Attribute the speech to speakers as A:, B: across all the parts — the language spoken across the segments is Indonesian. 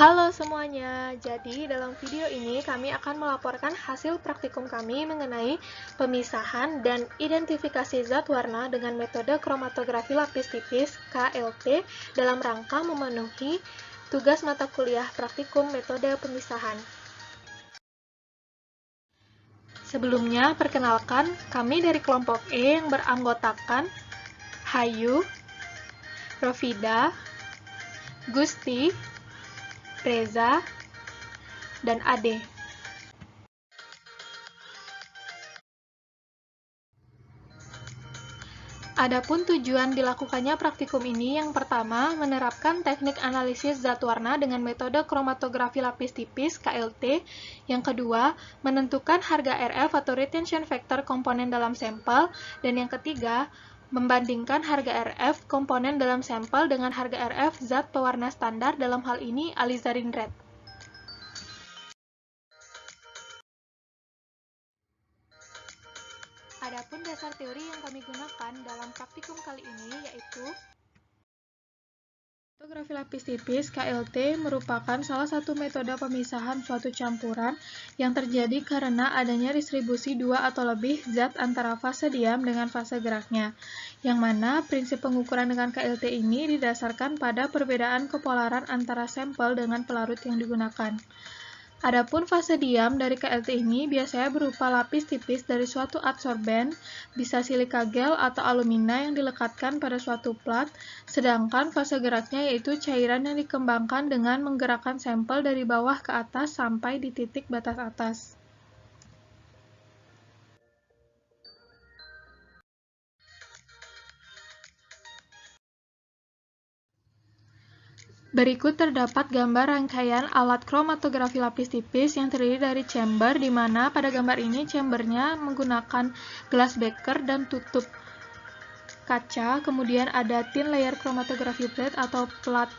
A: Halo semuanya, jadi dalam video ini kami akan melaporkan hasil praktikum kami mengenai pemisahan dan identifikasi zat warna dengan metode kromatografi lapis tipis (KLT) dalam rangka memenuhi tugas mata kuliah praktikum metode pemisahan. Sebelumnya, perkenalkan, kami dari kelompok E yang beranggotakan Hayu, Rofida, Gusti, Reza, dan Ade. Adapun tujuan dilakukannya praktikum ini yang pertama, menerapkan teknik analisis zat warna dengan metode kromatografi lapis tipis (KLT). Yang kedua, menentukan harga RF atau retention factor komponen dalam sampel. Dan yang ketiga, membandingkan harga RF komponen dalam sampel dengan harga RF zat pewarna standar, dalam hal ini alizarin red. Adapun dasar teori yang kami gunakan dalam praktikum kali ini yaitu kromatografi lapis tipis (KLT) merupakan salah satu metode pemisahan suatu campuran yang terjadi karena adanya distribusi dua atau lebih zat antara fase diam dengan fase geraknya, yang mana prinsip pengukuran dengan KLT ini didasarkan pada perbedaan kepolaran antara sampel dengan pelarut yang digunakan. Adapun fase diam dari KLT ini biasanya berupa lapis tipis dari suatu adsorben, bisa silika gel atau alumina yang dilekatkan pada suatu plat, sedangkan fase geraknya yaitu cairan yang dikembangkan dengan menggerakkan sampel dari bawah ke atas sampai di titik batas atas. Berikut terdapat gambar rangkaian alat kromatografi lapis tipis yang terdiri dari chamber, di mana pada gambar ini chambernya menggunakan gelas beker dan tutup kaca, kemudian ada thin layer chromatography plate atau plat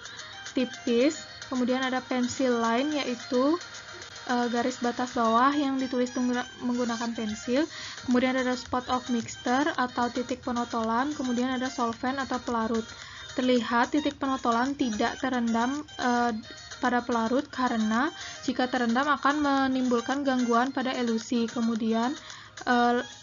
A: tipis, kemudian ada pencil line yaitu garis batas bawah yang ditulis menggunakan pensil, kemudian ada spot of mixture atau titik penotolan, kemudian ada solvent atau pelarut. Terlihat titik penotolan tidak terendam pada pelarut karena jika terendam akan menimbulkan gangguan pada elusi. Kemudian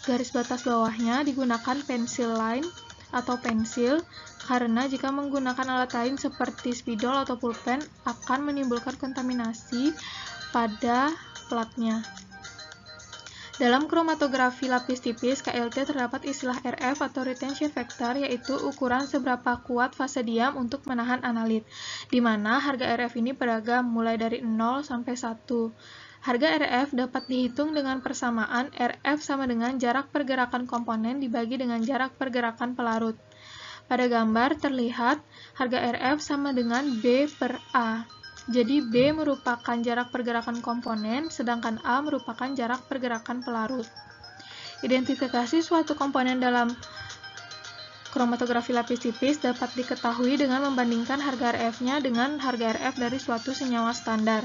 A: garis batas bawahnya digunakan pencil line atau pensil karena jika menggunakan alat lain seperti spidol atau pulpen akan menimbulkan kontaminasi pada platnya. Dalam kromatografi lapis tipis (KLT) terdapat istilah RF atau retention factor, yaitu ukuran seberapa kuat fase diam untuk menahan analit, di mana harga RF ini beragam mulai dari 0 sampai 1. Harga RF dapat dihitung dengan persamaan RF sama dengan jarak pergerakan komponen dibagi dengan jarak pergerakan pelarut. Pada gambar terlihat harga RF sama dengan B per A. Jadi B merupakan jarak pergerakan komponen, sedangkan A merupakan jarak pergerakan pelarut. Identifikasi suatu komponen dalam kromatografi lapis tipis dapat diketahui dengan membandingkan harga RF-nya dengan harga RF dari suatu senyawa standar.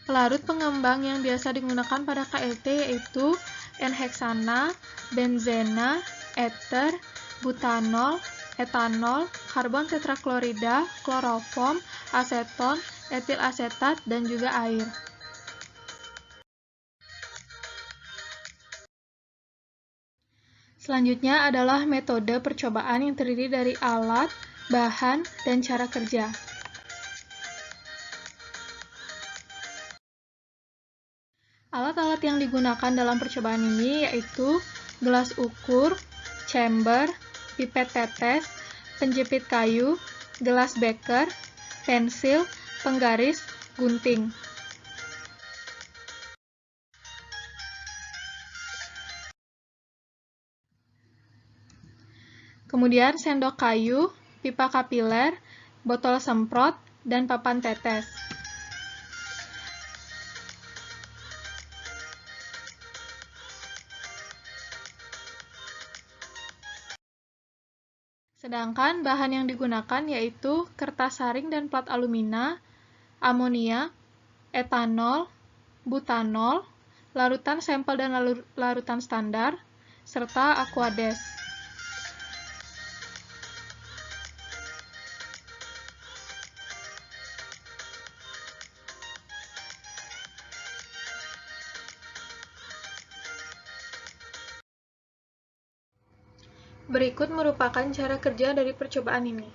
A: Pelarut pengembang yang biasa digunakan pada KLT yaitu N-heksana, benzena, ether, butanol, etanol, karbon tetraklorida, kloroform, aseton, etil asetat, dan juga air. Selanjutnya adalah metode percobaan yang terdiri dari alat, bahan, dan cara kerja. Alat-alat yang digunakan dalam percobaan ini yaitu gelas ukur, chamber, pipet tetes, penjepit kayu, gelas beker, pensil, penggaris, gunting. Kemudian sendok kayu, pipa kapiler, botol semprot, dan papan tetes. Sedangkan bahan yang digunakan yaitu kertas saring dan plat alumina, amonia, etanol, butanol, larutan sampel dan larutan standar, serta aquades. Berikut merupakan cara kerja dari percobaan ini.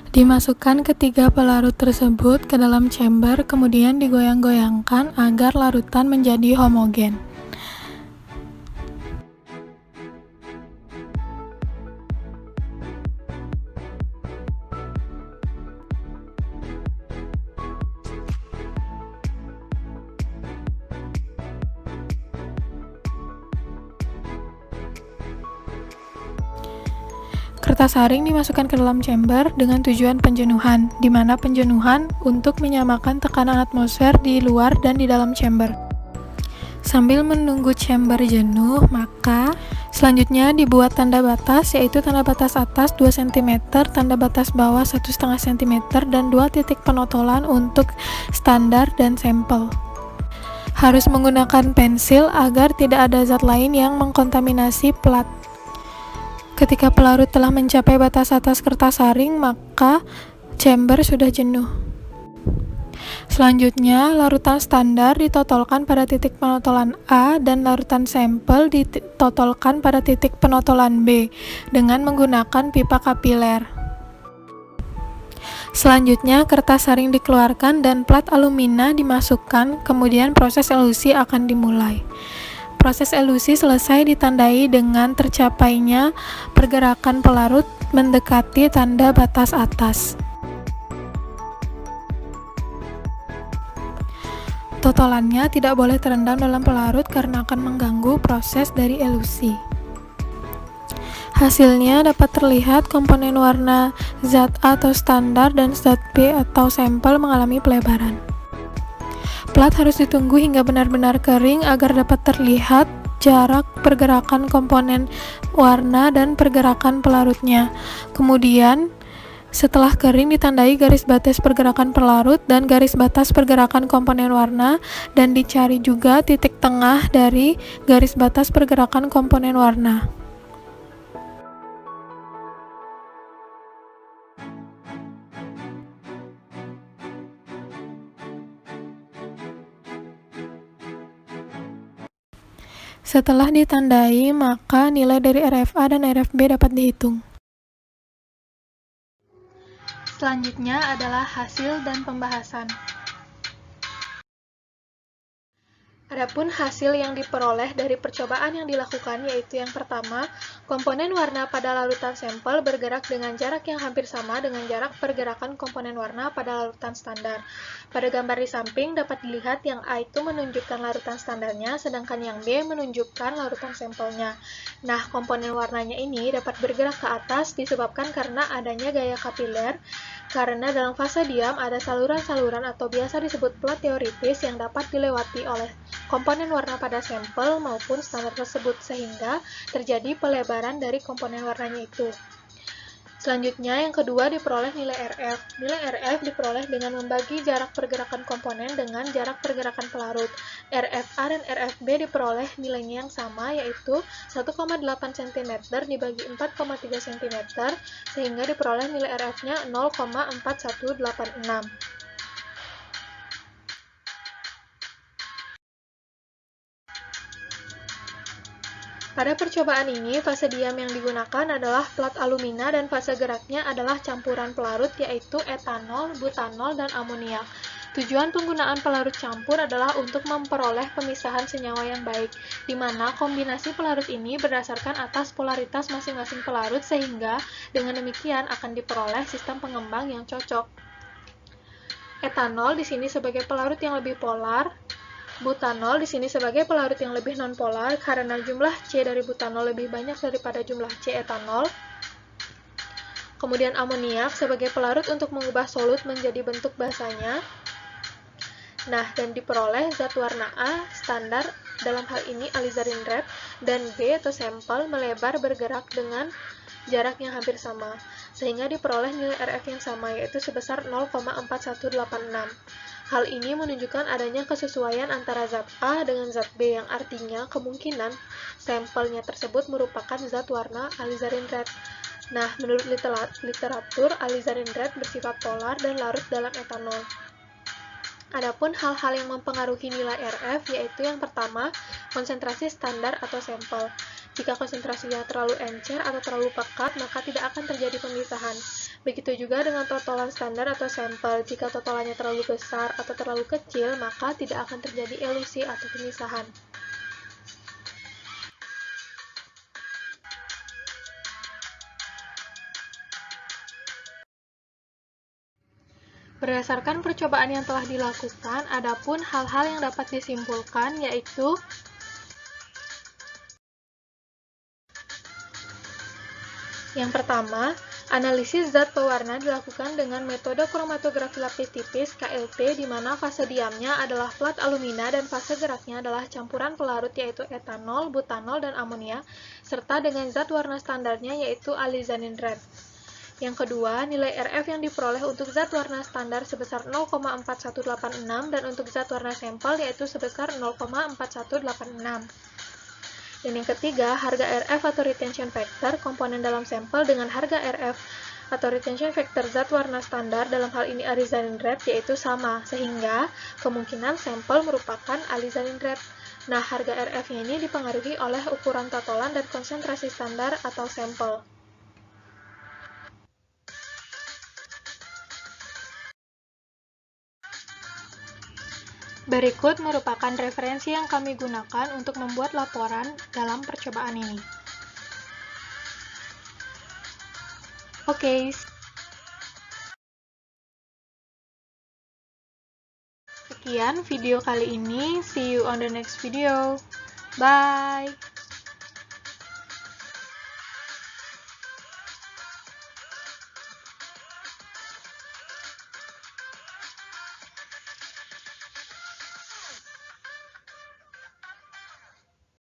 A: Dimasukkan ketiga pelarut tersebut ke dalam chamber, kemudian digoyang-goyangkan agar larutan menjadi homogen. Kertas saring dimasukkan ke dalam chamber dengan tujuan penjenuhan, di mana penjenuhan untuk menyamakan tekanan atmosfer di luar dan di dalam chamber. Sambil menunggu chamber jenuh, maka selanjutnya dibuat tanda batas, yaitu tanda batas atas 2 cm, tanda batas bawah 1,5 cm, dan 2 titik penotolan untuk standar dan sampel. Harus menggunakan pensil agar tidak ada zat lain yang mengkontaminasi plat. Ketika pelarut telah mencapai batas atas kertas saring, maka chamber sudah jenuh. Selanjutnya, larutan standar ditotolkan pada titik penotolan A dan larutan sampel ditotolkan pada titik penotolan B dengan menggunakan pipa kapiler. Selanjutnya, kertas saring dikeluarkan dan plat alumina dimasukkan, kemudian proses elusi akan dimulai. Proses elusi selesai ditandai dengan tercapainya pergerakan pelarut mendekati tanda batas atas. Totolannya tidak boleh terendam dalam pelarut karena akan mengganggu proses dari elusi. Hasilnya dapat terlihat komponen warna zat A atau standar dan zat B atau sampel mengalami pelebaran. Plat harus ditunggu hingga benar-benar kering agar dapat terlihat jarak pergerakan komponen warna dan pergerakan pelarutnya. Kemudian, setelah kering ditandai garis batas pergerakan pelarut dan garis batas pergerakan komponen warna, dan dicari juga titik tengah dari garis batas pergerakan komponen warna. Setelah ditandai, maka nilai dari RFA dan RFB dapat dihitung. Selanjutnya adalah hasil dan pembahasan. Adapun hasil yang diperoleh dari percobaan yang dilakukan yaitu yang pertama, komponen warna pada larutan sampel bergerak dengan jarak yang hampir sama dengan jarak pergerakan komponen warna pada larutan standar. Pada gambar di samping dapat dilihat yang A itu menunjukkan larutan standarnya, sedangkan yang B menunjukkan larutan sampelnya. Nah, komponen warnanya ini dapat bergerak ke atas disebabkan karena adanya gaya kapiler, karena dalam fase diam ada saluran-saluran atau biasa disebut plat teoritis yang dapat dilewati oleh komponen warna pada sampel maupun standar tersebut, sehingga terjadi pelebaran dari komponen warnanya itu. Selanjutnya, yang kedua diperoleh nilai RF. Nilai RF diperoleh dengan membagi jarak pergerakan komponen dengan jarak pergerakan pelarut. RFA dan RFB diperoleh nilainya yang sama, yaitu 1,8 cm dibagi 4,3 cm, sehingga diperoleh nilai RF-nya 0,4186. Pada percobaan ini, fase diam yang digunakan adalah plat alumina dan fase geraknya adalah campuran pelarut yaitu etanol, butanol, dan amoniak. Tujuan penggunaan pelarut campur adalah untuk memperoleh pemisahan senyawa yang baik, di mana kombinasi pelarut ini berdasarkan atas polaritas masing-masing pelarut sehingga dengan demikian akan diperoleh sistem pengembang yang cocok. Etanol di sini sebagai pelarut yang lebih polar, butanol di sini sebagai pelarut yang lebih nonpolar karena jumlah C dari butanol lebih banyak daripada jumlah C etanol. Kemudian amoniak sebagai pelarut untuk mengubah solut menjadi bentuk basanya. Nah, dan diperoleh zat warna A standar, dalam hal ini alizarin red, dan B atau sampel melebar bergerak dengan jarak yang hampir sama, sehingga diperoleh nilai RF yang sama yaitu sebesar 0,4186. Hal ini menunjukkan adanya kesesuaian antara zat A dengan zat B yang artinya kemungkinan sampelnya tersebut merupakan zat warna alizarin red. Nah, menurut literatur, alizarin red bersifat polar dan larut dalam etanol. Adapun hal-hal yang mempengaruhi nilai RF yaitu yang pertama, konsentrasi standar atau sampel. Jika konsentrasinya terlalu encer atau terlalu pekat, maka tidak akan terjadi pemisahan. Begitu juga dengan totalan standar atau sampel. Jika totalannya terlalu besar atau terlalu kecil, maka tidak akan terjadi elusi atau pemisahan. Berdasarkan percobaan yang telah dilakukan, adapun hal-hal yang dapat disimpulkan yaitu yang pertama, analisis zat pewarna dilakukan dengan metode kromatografi lapis tipis KLP di mana fase diamnya adalah plat alumina dan fase geraknya adalah campuran pelarut yaitu etanol, butanol, dan amonia serta dengan zat warna standarnya yaitu alizanin red. Yang kedua, nilai RF yang diperoleh untuk zat warna standar sebesar 0,4186 dan untuk zat warna sampel yaitu sebesar 0,4186. Dan yang ketiga, harga RF atau retention factor komponen dalam sampel dengan harga RF atau retention factor zat warna standar dalam hal ini alizanin red yaitu sama, sehingga kemungkinan sampel merupakan alizanin red. Nah, harga RF-nya ini dipengaruhi oleh ukuran totalan dan konsentrasi standar atau sampel. Berikut merupakan referensi yang kami gunakan untuk membuat laporan dalam percobaan ini. Oke, sekian video kali ini. See you on the next video. Bye!